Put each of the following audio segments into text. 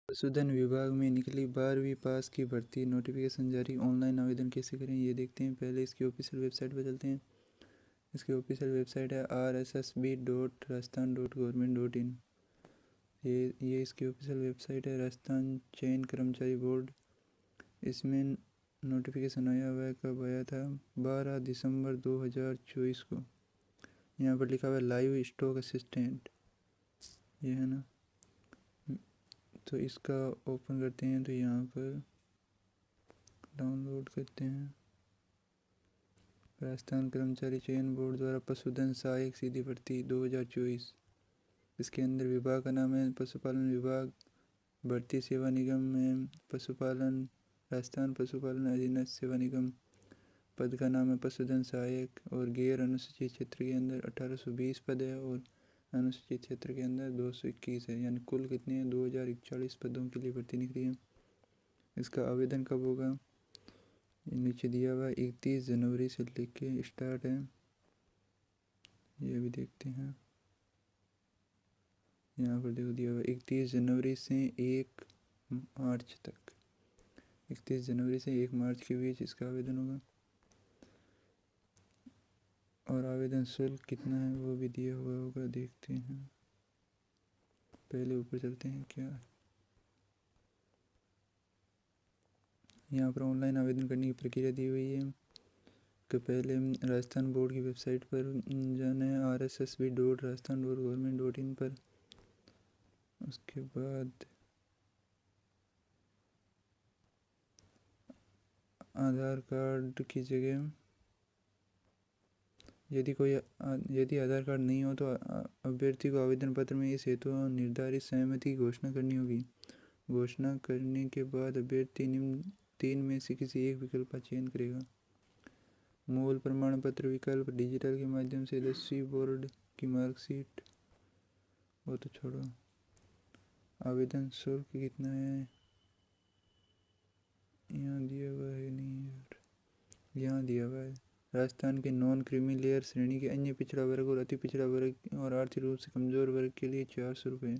पशुधन विभाग में निकली 12वीं पास की भर्ती नोटिफिकेशन जारी। ऑनलाइन आवेदन कैसे करें ये देखते हैं। पहले इसकी ऑफिशियल वेबसाइट पर चलते हैं। इसकी ऑफिशियल वेबसाइट है rssb.rajasthan.government.in। ये इसकी ऑफिशियल वेबसाइट है। राजस्थान चयन कर्मचारी बोर्ड, इसमें नोटिफिकेशन आया हुआ है। कब आया था? 12 दिसंबर 2024 को। यहाँ पर लिखा हुआ है लाइव स्टॉक असिस्टेंट, ये है ना। तो इसका ओपन करते हैं, तो यहाँ पर डाउनलोड करते हैं। राजस्थान कर्मचारी चयन बोर्ड द्वारा पशुधन सहायक सीधी भर्ती 2024। इसके अंदर विभाग का नाम है पशुपालन विभाग। भर्ती सेवा निगम में पशुपालन, राजस्थान पशुपालन अधीनस्थ सेवा निगम। पद का नाम है पशुधन सहायक। और गैर अनुसूचित क्षेत्र के अंदर 1820 पद है और अनुसूचित क्षेत्र के अंदर 221 है। यानी कुल कितने हैं? 2041 पदों के लिए भर्ती निकली है। इसका आवेदन कब होगा? नीचे दिया हुआ 31 जनवरी से लेके स्टार्ट है। ये भी देखते हैं। यहाँ पर देखो दिया हुआ 31 जनवरी से 1 मार्च तक। 31 जनवरी से 1 मार्च के बीच इसका आवेदन होगा। और आवेदन शुल्क कितना है वो भी दिया हुआ होगा, देखते हैं। पहले ऊपर चलते हैं। क्या यहाँ पर ऑनलाइन आवेदन करने की प्रक्रिया दी हुई है कि पहले राजस्थान बोर्ड की वेबसाइट पर जाना है rssb.rajasthan.government.in पर। उसके बाद आधार कार्ड की जगह यदि आधार कार्ड नहीं हो तो अभ्यर्थी को आवेदन पत्र में इस हेतु निर्धारित सहमति की घोषणा करनी होगी। घोषणा करने के बाद अभ्यर्थी निम्न 3 में से किसी एक विकल्प का चयन करेगा। मूल प्रमाण पत्र विकल्प, डिजिटल के माध्यम से 10वीं बोर्ड की मार्कशीट, वो तो छोड़ो। आवेदन शुल्क कितना है यहाँ दिया हुआ है? नहीं यार, यहाँ दिया हुआ है। राजस्थान के नॉन क्रीमी लेयर श्रेणी के अन्य पिछड़ा वर्ग और अति पिछड़ा वर्ग और आर्थिक रूप से कमज़ोर वर्ग के लिए 400 रुपये,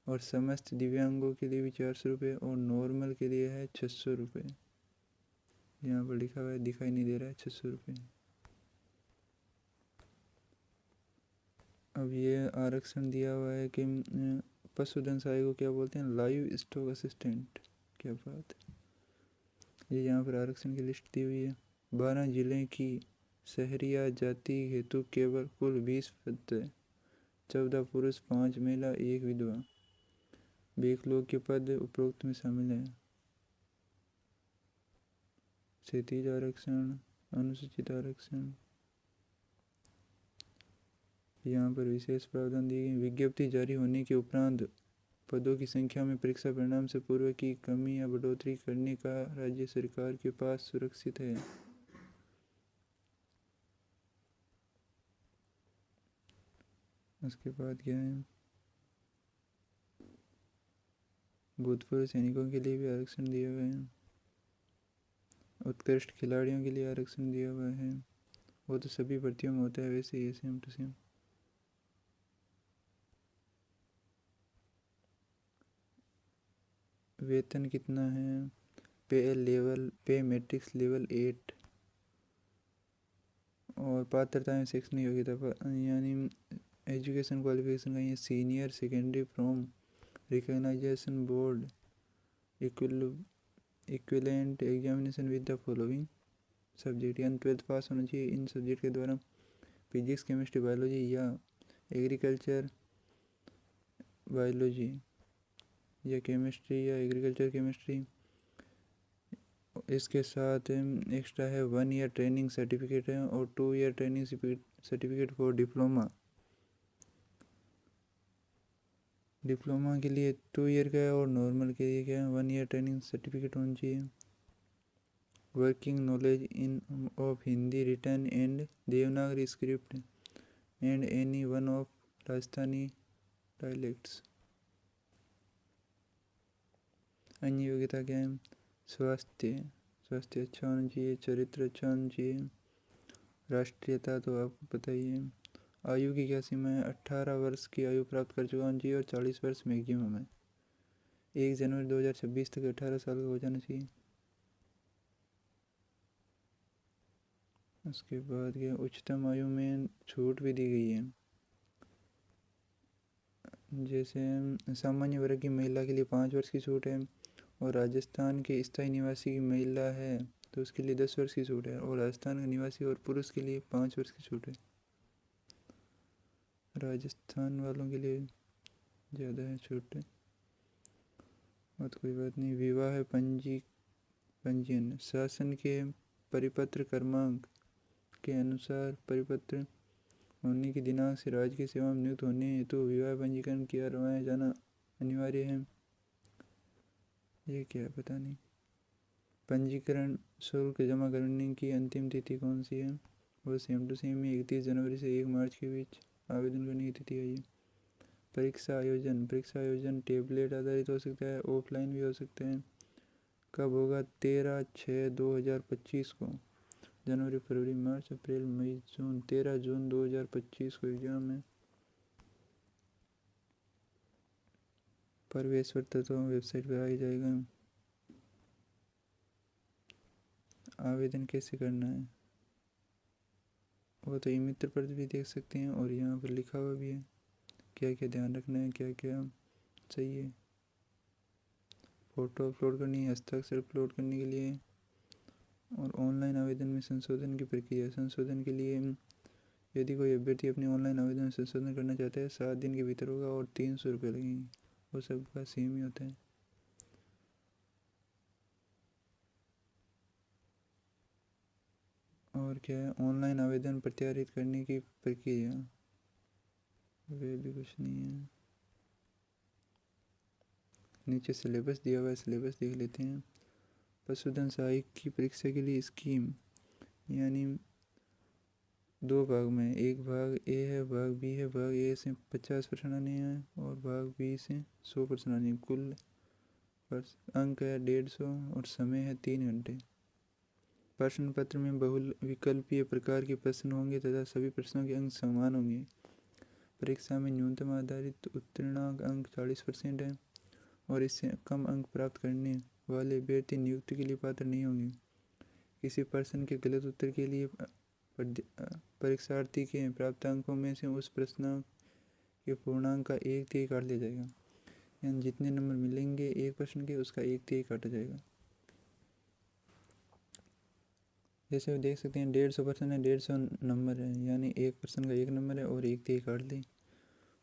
और समस्त दिव्यांगों के लिए भी 400 रुपये, और नॉर्मल के लिए है 600 रुपये। यहाँ पर लिखा हुआ है, दिखाई नहीं दे रहा है, 600 रुपये। अब ये आरक्षण दिया हुआ है कि पशुधन सहायक को क्या बोलते हैं? Live stock assistant. क्या बात है। ये यहाँ पर आरक्षण की लिस्ट दी हुई है। 12 जिले की शहरिया जाति हेतु केवल कुल 20 पद है। 14 पुरुष, 5 महिला, 1 विधवा। बेकलोग के पद उपरोक्त में शामिल है। क्षैतिज आरक्षण, अनुसूचित आरक्षण। यहाँ पर विशेष प्रावधान दिए गए। विज्ञप्ति जारी होने के उपरांत पदों की संख्या में परीक्षा परिणाम से पूर्व की कमी या बढ़ोतरी करने का राज्य सरकार के पास सुरक्षित है। उसके बाद क्या है? भूतपूर्व सैनिकों के लिए भी आरक्षण दिया हुआ है। उत्कृष्ट खिलाड़ियों के लिए आरक्षण दिया हुआ है। वो तो सभी भर्तियों में होता है वैसे ही, सेम टू सेम। वेतन कितना है? पे मैट्रिक्स लेवल 8। और पात्रता में शैक्षणिक योग्यता यानी एजुकेशन क्वालिफिकेशन का ये senior secondary from recognization board equivalent examination with the following subject, यानी 12th पास होना चाहिए इन सब्जेक्ट के द्वारा। फिजिक्स, केमिस्ट्री, बायोलॉजी या एग्रीकल्चर बायोलॉजी या केमिस्ट्री या एग्रीकल्चर केमिस्ट्री। इसके साथ एक्स्ट्रा है 1 ईयर ट्रेनिंग सर्टिफिकेट है और 2 ear training certificate for diploma. Diploma के लिए 2 ईयर का है और नॉर्मल के लिए क्या है, 1 ईयर ट्रेनिंग सर्टिफिकेट होनी चाहिए। Working knowledge in of Hindi return and Devanagari script and any one of Rajasthani dialects. अन्य योग्यता क्या है? स्वास्थ्य अच्छा होना चाहिए, चरित्र अच्छा होना चाहिए। राष्ट्रीयता तो आपको पता ही है। आयु की क्या सीमा है? 18 वर्ष की आयु प्राप्त कर चुका होना चाहिए और 40 वर्ष मैक्सिमम है। 1 जनवरी 2026 तक 18 साल का हो जाना चाहिए। उसके बाद क्या, उच्चतम आयु में छूट भी दी गई है। जैसे सामान्य वर्ग की महिला के लिए 5 वर्ष की छूट है, और राजस्थान के स्थायी निवासी की महिला है तो उसके लिए 10 वर्ष की छूट है, और राजस्थान के निवासी और पुरुष के लिए 5 वर्ष की छूट है। राजस्थान वालों के लिए ज़्यादा है छूट है, और तो कोई बात नहीं। विवाह पंजीयन शासन के परिपत्र क्रमांक के अनुसार परिपत्र होने की दिनांक से राज्य की सेवा में नियुक्त होने हेतु विवाह पंजीकरण किया जाना अनिवार्य है। ये क्या है पता नहीं। पंजीकरण शुल्क जमा करने की अंतिम तिथि कौन सी है? वो सेम टू सेम ही 31 जनवरी से 1 मार्च के बीच आवेदन करने की तिथि है ये। परीक्षा आयोजन टेबलेट आधारित हो सकता है, ऑफलाइन भी हो सकता है। कब होगा? 13/6/2025 को। जनवरी, फरवरी, मार्च, अप्रैल, मई, जून। 13 जून 2025 को एग्ज़ाम है। प्रवेश पत्र तो वेबसाइट पर आ ही जाएगा। आवेदन कैसे करना है वो तो ई मित्र पर भी देख सकते हैं, और यहाँ पर लिखा हुआ भी है क्या क्या ध्यान रखना है, क्या क्या चाहिए। फ़ोटो अपलोड करनी है, हस्ताक्षर अपलोड करने के लिए, और ऑनलाइन आवेदन में संशोधन की प्रक्रिया। संशोधन के लिए यदि कोई अभ्यर्थी अपने ऑनलाइन आवेदन में संशोधन करना चाहता है 7 दिन के भीतर होगा, और 300 रुपये लगेंगे। वो सबका सेम ही होता है। और क्या है, ऑनलाइन आवेदन प्रत्यारित करने की प्रक्रिया, वे भी कुछ नहीं है। नीचे सिलेबस दिया हुआ है, सिलेबस देख लेते हैं। पशुधन सहायक की परीक्षा के लिए स्कीम यानी 2 भाग में, एक भाग ए है, भाग बी है। भाग ए से 50 प्रश्न आने हैं, और भाग बी से 100 प्रश्न आने हैं। कुल अंक है 150, और समय है 3 घंटे। प्रश्न पत्र में बहुल विकल्पीय प्रकार के प्रश्न होंगे तथा सभी प्रश्नों के अंक समान होंगे। परीक्षा में न्यूनतम आधारित उत्तीर्णांक अंक 40% है, और इससे कम अंक प्राप्त करने वाले अभ्यर्थी नियुक्ति के लिए पात्र नहीं होंगे। किसी प्रश्न के गलत उत्तर के लिए परीक्षार्थी के प्राप्त अंकों में से उस प्रश्न के पूर्णांक का 1/3 काट लिया जाएगा। यानी जितने नंबर मिलेंगे एक प्रश्न के, उसका 1/3 काटा जाएगा। जैसे देख सकते हैं 150 प्रश्न है, 150 नंबर है, यानी एक प्रश्न का 1 नंबर है, और 1/3 काट ली।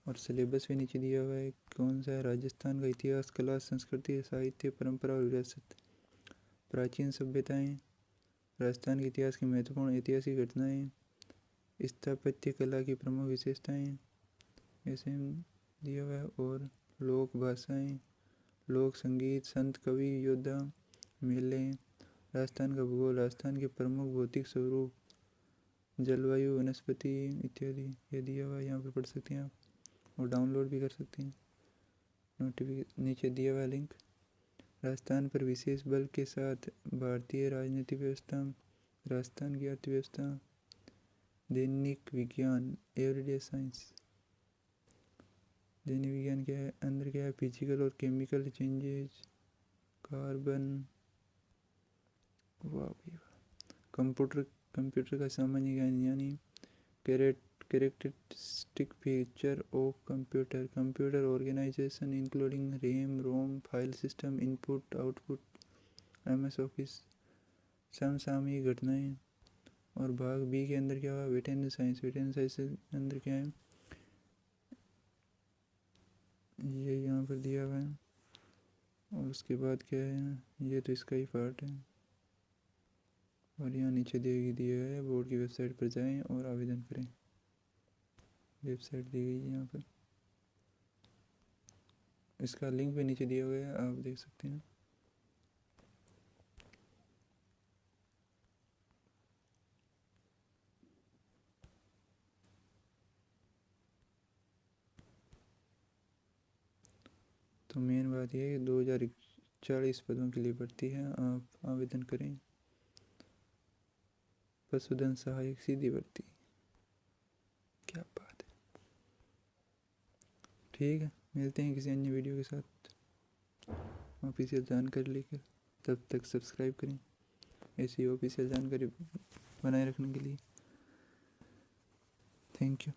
और सिलेबस भी नीचे दिया हुआ है कौन सा है। राजस्थान का इतिहास, कला, संस्कृति, साहित्य, परंपरा और विरासत। प्राचीन सभ्यताएं, राजस्थान के इतिहास की महत्वपूर्ण ऐतिहासिक घटनाएं, स्थापत्य कला की प्रमुख विशेषताएं ऐसे दिया हुआ है। और लोक भाषाएं, लोक संगीत, संत, कवि, योद्धा, मेले, राजस्थान का भूगोल, राजस्थान के प्रमुख भौतिक स्वरूप, जलवायु, वनस्पति इत्यादि ये दिया हुआ है। यहाँ पर पढ़ सकते हैं आप, और डाउनलोड भी कर सकते हैं। नोटिफिकेशन नीचे दिया हुआ लिंक। राजस्थान पर विशेष बल के साथ भारतीय राजनीतिक व्यवस्था, राजस्थान की अर्थव्यवस्था, दैनिक विज्ञान, एवरीडे साइंस। दैनिक विज्ञान क्या है, अंदर क्या है, फिजिकल और केमिकल चेंजेस, कार्बन, वाह। कंप्यूटर का सामान्य ज्ञान यानी characteristic feature of computer organisation including RAM, ROM, file system, input output, MS office, समसामयिक घटनाएं। और भाग बी के अंदर क्या हुआ, वेटेनरी साइंस। वेटेनरी साइंस के अंदर क्या है, ये यहाँ पर दिया हुआ है। और उसके बाद क्या है, ये तो इसका ही पार्ट है। और यहाँ नीचे दिया है, बोर्ड की वेबसाइट पर जाएं और आवेदन करें। वेबसाइट दी गई है यहाँ पर, इसका लिंक भी नीचे दिया हुआ है, आप देख सकते हैं। तो मेन बात यह है कि 2040 पदों के लिए भर्ती है, आप आवेदन करें। पशुधन सहायक सीधी भर्ती, क्या बात है। ठीक है, मिलते हैं किसी अन्य वीडियो के साथ। ऑफिशियल जानकारी लेकर। तब तक सब्सक्राइब करें ऐसी ऑफिशियल जानकारी बनाए रखने के लिए। Thank you.